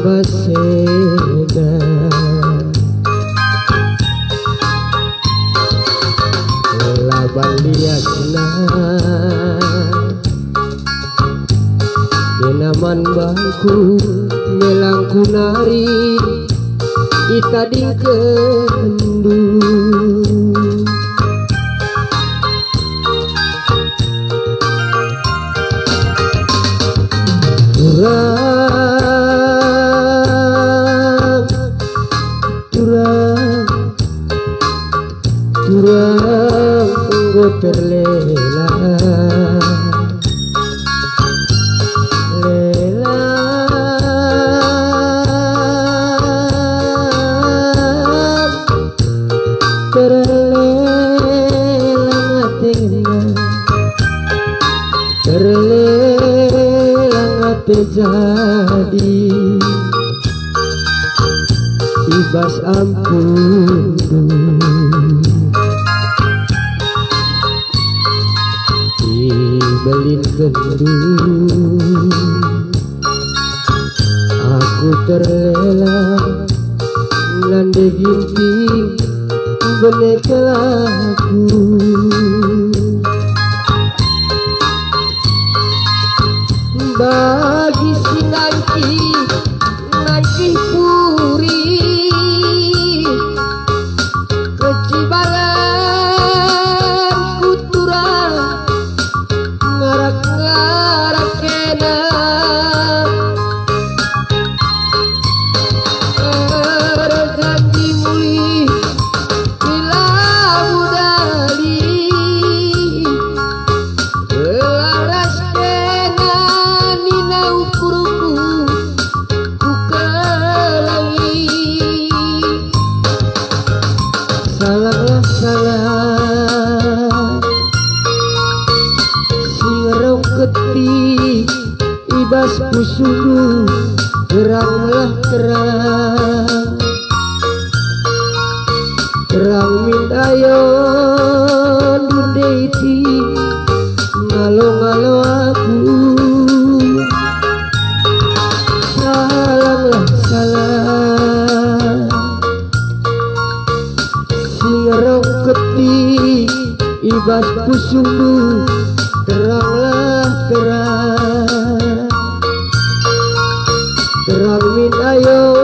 basena laban liatna denaman bangku melangku nari ita di kendu turang enggo terlela lela terlela ngatena terlela ngate jadi ibas ampun belin kendu aku terlela nande ginting benek laku bagi si nangki puri kecibangan kuturang ngarak kena janji muli bila budali laras kena nina ukurku ku kelangi salah singerong ketik ibas pusuku teranglah terang mindayon dundeiti ngalo aku salah singerong ketik ibas pusuku teranglah terang min ayo